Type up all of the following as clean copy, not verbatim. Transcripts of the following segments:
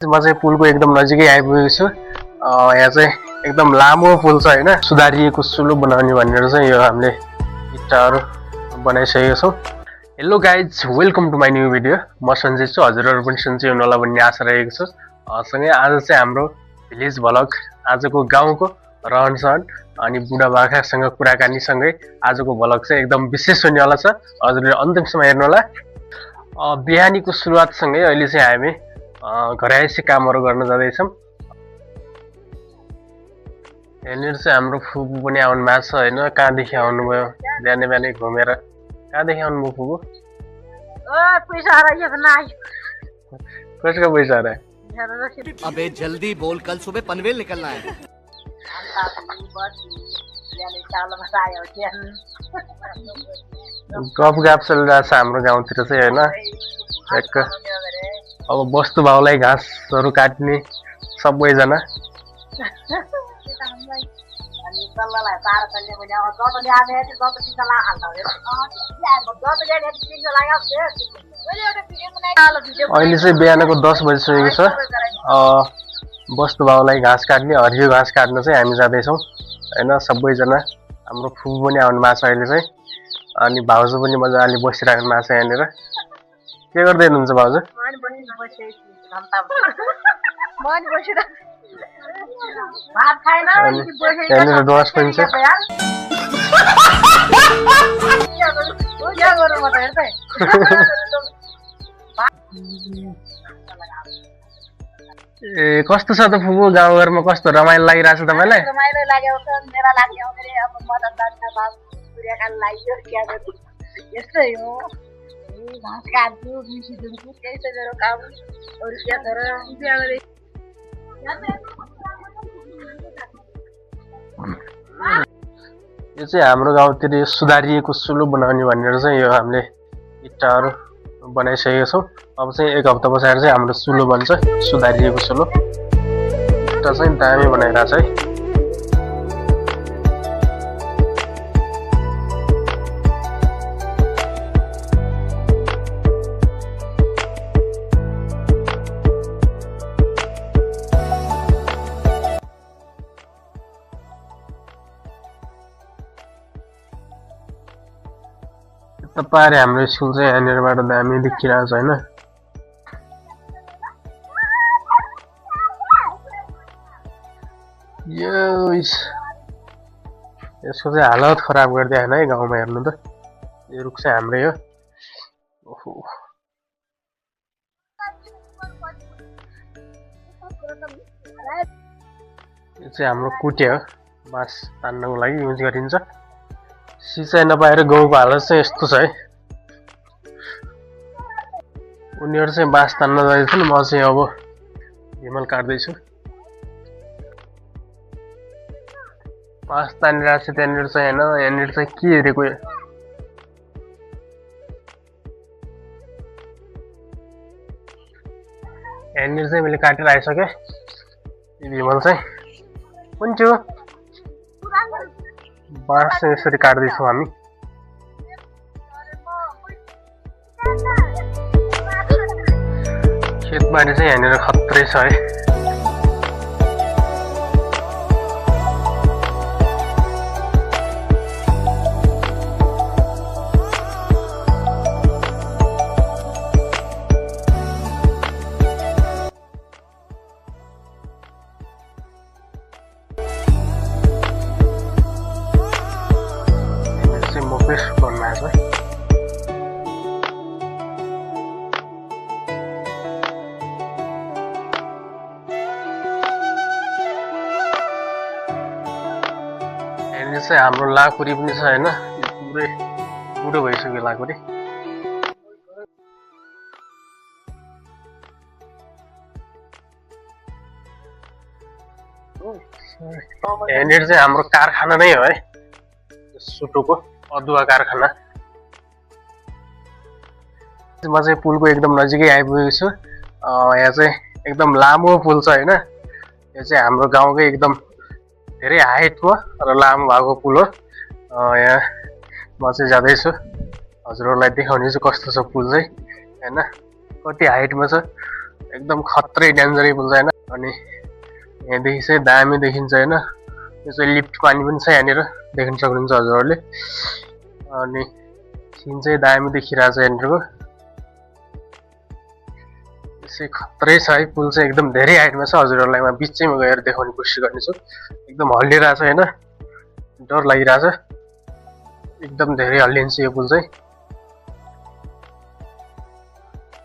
म चाहिँ पुलको एकदम नजिकै आइपुगेको छु। यहाँ चाहिँ एकदम लामो पुल छ हैन, सुधारिएको सुलभ बनाउने भनेर चाहिँ यो हामीले इट्टाहरु बनाइसकेका छौँ। Hello guys, welcome to my new video. म सञ्जय छु, हजुरहरु पनि सन्चै हुनुहोला भन्ने आशा रहेको छ। सँगै आज चाहिँ हाम्रो भिलेज भ्लग, आजको गाउँको रहनसहन अनि बुढाबाखासँग कुराकानी सँगै आजको भ्लग चाहिँ एकदम विशेष हुनेवाला छ। हजुरले अन्तिमसम्म हेर्नुहोला। बिहानीको सुरुवातसँगै अहिले चाहिँ हामी घरैसी कामहरु गर्न जाँदैछौँ। यहाँनिर चाहिँ हाम्रो फुपू पनि आउनु भएको छ हैन। कहाँदेखि आउनुभयो? बिहानै बिहानै घुमेर कहाँदेखि आउनुभयो फुपू? पैसा आ रहा है ना। कसको पैसा आ रहा है? अबे जल्दी बोल, कल सुबह पनवेल निकलना है। गफ चलिरहेको छ हाम्रो गाउँतिर चाहिँ हैन। एक अब वस्तु भाउलाई घाँसहरु काट्ने सबैजना अहिले चाहिँ बिहानको 10 बजिसकेको छ। वस्तु भाउलाई घाँस काट्ने, हरियो घाँस काट्न चाहिँ हामी जाँदैछौँ हैन। सबैजना हाम्रो फुपू पनि आउनु भएको छ अहिले चाहिँ, अनि भाउजू पनि मजाले बसिराख्नु भएको छ यहाँनिर। के गर्दै हुनुहुन्छ भाउजू? यहाँनिर डुवास पनि छ। ए कस्तो छ त फुपू, गाउँघरमा कस्तो रमाइलो लागिरहेछ तपाईलाई? रमाइलो लाग्यो त, मेरा लाग्यो अरे अब मदन दाजु बाबु सूर्य खान लाग्यो क्या गर्नु, यस्तै हो। घाँस काट्छु, मिसी दिन्छु, त्यही छ मेरो काम। अरु के छ र बिहा गरे। यो चाहिँ हाम्रो गाउँतिर सुधारिएको सुलभ बनाउने भनेर चाहिँ यो हामीले इट्टाहरु बनाइसकेका छौँ। अब चाहिँ एक हप्ता पछाडि चाहिँ हाम्रो सुलो बन्छ, सुधारिएको सुलो। इट्टा चाहिँ दामी बनाइरहेछ है। तपाईहरु हाम्रो स्कुल चाहिँ यहाँनिरबाट दामी देखिरहेको छ हैन। यसको चाहिँ हालत खराब गर्दै हैन है गाउँमा हेर्नु त। यो रुख चाहिँ हाम्रै हो। ओहो, यो चाहिँ हाम्रो कुटे हो, बाँस तान्नको लागि युज गरिन्छ। सिँचाइ नपाएर गाउँको हालत चाहिँ यस्तो छ है। उनीहरु चाहिँ बाँस तान्न जाँदैछन्, म चाहिँ अब हिमल काट्दैछु। बाँस तानिरहेको छ त्यहाँनिर चाहिँ हैन। यहाँनिर चाहिँ के हेरेको, यहाँनिर चाहिँ मैले काटेर आइसकेँ। हिमल चाहिँ कुन थियो? बाँस चाहिँ यसरी काट्दैछौँ हामी। खेतबारी चाहिँ यहाँनिर खत्रै छ है। मुकेश भन्नुहुन्छ यहाँनिर चाहिँ हाम्रो लाकुरी पनि छ हैन। पुरै बुढो भइसक्यो लाकुरी। यहाँनिर चाहिँ हाम्रो कारखाना नै हो है, सुटोको अदुवा कारखाना। म चाहिँ पुलको एकदम नजिकै आइपुगेको छु। यहाँ चाहिँ एकदम लामो पुल छ हैन। यो चाहिँ हाम्रो गाउँकै एकदम धेरै हाइटमा र लामो भएको पुल हो। यहाँ म चाहिँ जाँदैछु, हजुरहरूलाई देखाउने छु कस्तो छ पुल चाहिँ हैन। कति हाइटमा छ। एकदम खत्रै डेन्जरै पुल छ होइन। अनि यहाँदेखि चाहिँ दामी देखिन्छ होइन। यो चाहिँ लिफ्ट पानी पनि छ यहाँनिर देख्न सक्नुहुन्छ हजुरहरूले। अनि सिन चाहिँ दामी देखिरहेछ यहाँनिरको। यसै खत्रै छ है पुल चाहिँ एकदम धेरै हाइटमा छ। हजुरहरूलाई म बिचैमा गएर देखाउने कोसिस गर्नेछु। एकदम हल्लिरहेछ होइन, डर लागिरहेछ। एकदम धेरै हल्लिन्छ यो पुल चाहिँ।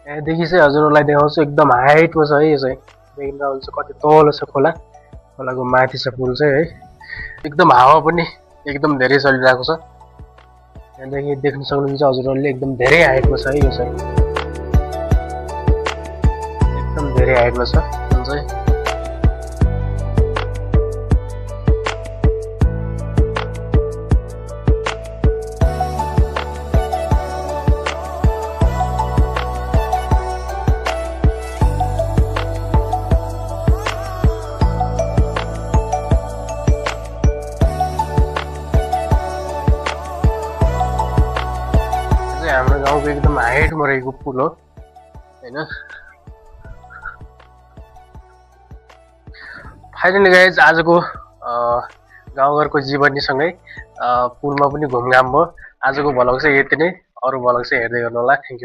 यहाँदेखि चाहिँ हजुरहरूलाई देखाउँछु एकदम हाइटमा छ है। यो चाहिँ देख्न सक्नुहुन्छ कति तल छ खोला, खोलाको माथि छ पुल चाहिँ है। एकदम हावा पनि एकदम धेरै चलिरहेको छ। यहाँदेखि देख्न सक्नुहुन्छ हजुरहरूले एकदम धेरै हाइटमा छ है। यो चाहिँ एकदम धेरै हाइटमा छ पुल चाहिँ। हाम्रो गाउँको एकदम हाइटमा रहेको पुल हो होइन। फाइनली गाइज आजको गाउँघरको जीवनीसँगै पुलमा पनि घुमघाम भयो। आजको भ्लग चाहिँ यति नै। अरू भ्लग चाहिँ हेर्दै गर्नु होला। Thank you.